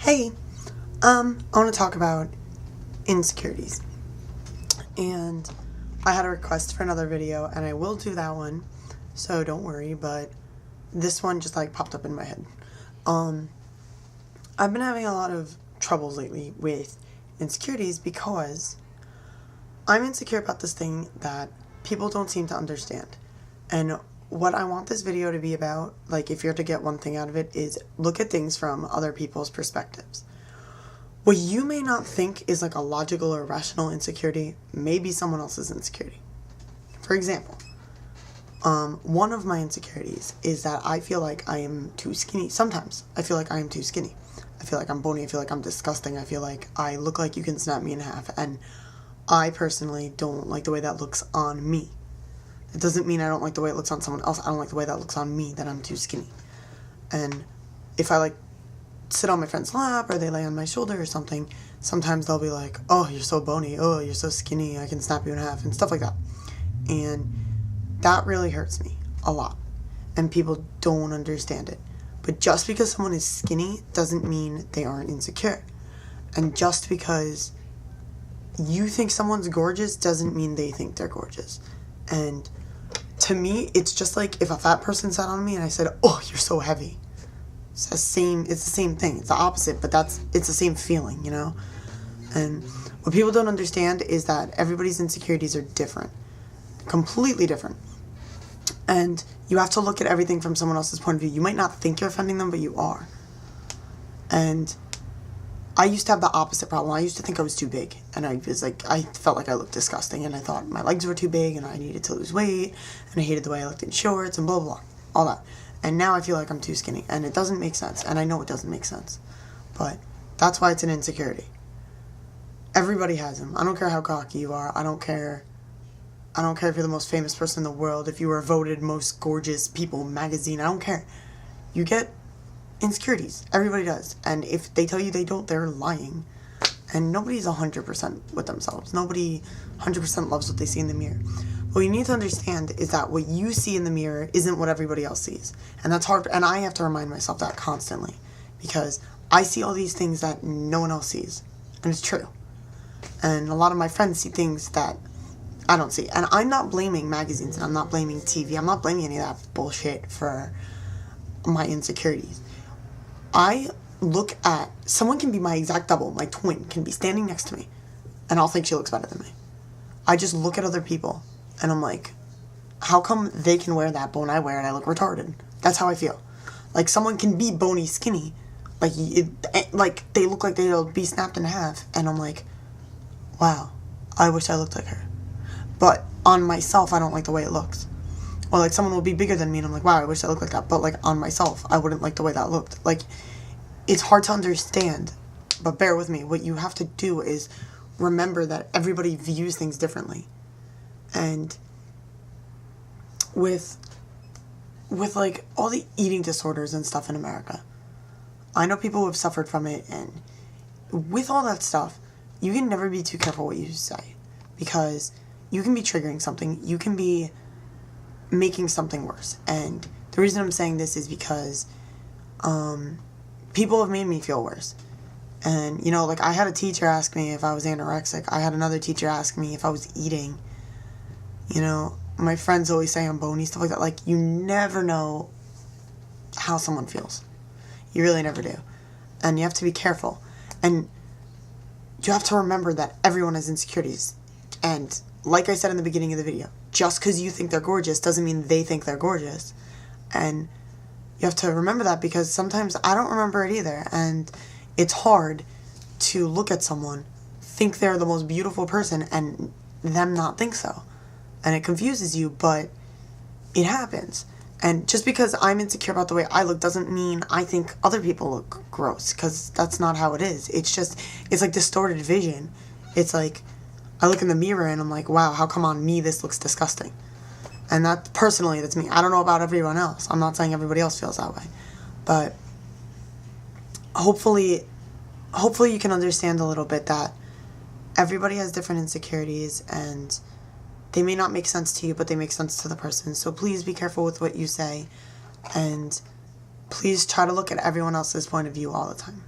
Hey, I want to talk about insecurities. And I had a request for another video, and I will do that one, so don't worry, but this one just popped up in my head. I've been having a lot of troubles lately with insecurities because I'm insecure about this thing that people don't seem to understand. And what I want this video to be about, if you're to get one thing out of it, is look at things from other people's perspectives. What you may not think is a logical or rational insecurity may be someone else's insecurity. For example, one of my insecurities is that I feel like I am too skinny. Sometimes I feel like I am too skinny. I feel like I'm bony. I feel like I'm disgusting. I feel like I look like you can snap me in half. And I personally don't like the way that looks on me. It doesn't mean I don't like the way it looks on someone else. I don't like the way that looks on me, that I'm too skinny. And if I sit on my friend's lap or they lay on my shoulder or something, sometimes they'll be like, oh, you're so bony. Oh, you're so skinny. I can snap you in half and stuff like that. And that really hurts me a lot. And people don't understand it. But just because someone is skinny doesn't mean they aren't insecure. And just because you think someone's gorgeous doesn't mean they think they're gorgeous. And to me, it's just like if a fat person sat on me and I said, oh, you're so heavy. It's the same thing. It's the opposite, but it's the same feeling, And what people don't understand is that everybody's insecurities are different. Completely different. And you have to look at everything from someone else's point of view. You might not think you're offending them, but you are. And I used to have the opposite problem. I used to think I was too big. And I felt like I looked disgusting. And I thought my legs were too big and I needed to lose weight. And I hated the way I looked in shorts and blah, blah, blah. All that. And now I feel like I'm too skinny. And it doesn't make sense. And I know it doesn't make sense. But that's why it's an insecurity. Everybody has them. I don't care how cocky you are. I don't care if you're the most famous person in the world. If you were voted most gorgeous people magazine. I don't care. You get insecurities. Everybody does. And if they tell you they don't, they're lying. And nobody's 100% with themselves. Nobody 100% loves what they see in the mirror. What you need to understand is that what you see in the mirror isn't what everybody else sees. And that's hard. And I have to remind myself that constantly. Because I see all these things that no one else sees. And it's true. And a lot of my friends see things that I don't see. And I'm not blaming magazines. And I'm not blaming TV. I'm not blaming any of that bullshit for my insecurities. I look at, someone can be my exact double, my twin, can be standing next to me, and I'll think she looks better than me. I just look at other people, and I'm like, how come they can wear that bone I wear and I look retarded? That's how I feel. Someone can be bony skinny, they look like they'll be snapped in half, and I'm like, wow, I wish I looked like her. But on myself, I don't like the way it looks. Or someone will be bigger than me and I'm like, wow, I wish I looked like that. But on myself, I wouldn't like the way that looked. It's hard to understand, but bear with me. What you have to do is remember that everybody views things differently. And with all the eating disorders and stuff in America, I know people who have suffered from it, and with all that stuff, you can never be too careful what you say, because you can be triggering something. You can be making something worse. And the reason I'm saying this is because people have made me feel worse. And I had a teacher ask me if I was anorexic. I had another teacher ask me if I was eating. My friends always say I'm bony, stuff like that. You never know how someone feels. You really never do. And you have to be careful. And you have to remember that everyone has insecurities. And like I said in the beginning of the video, just because you think they're gorgeous doesn't mean they think they're gorgeous. And you have to remember that, because sometimes I don't remember it either. And it's hard to look at someone, think they're the most beautiful person, and them not think so. And it confuses you, but it happens. And just because I'm insecure about the way I look doesn't mean I think other people look gross, because that's not how it is. It's distorted vision. It's I look in the mirror and I'm like, wow, how come on me this looks disgusting? And that's me. I don't know about everyone else. I'm not saying everybody else feels that way. But hopefully you can understand a little bit that everybody has different insecurities, and they may not make sense to you, but they make sense to the person. So please be careful with what you say, and please try to look at everyone else's point of view all the time.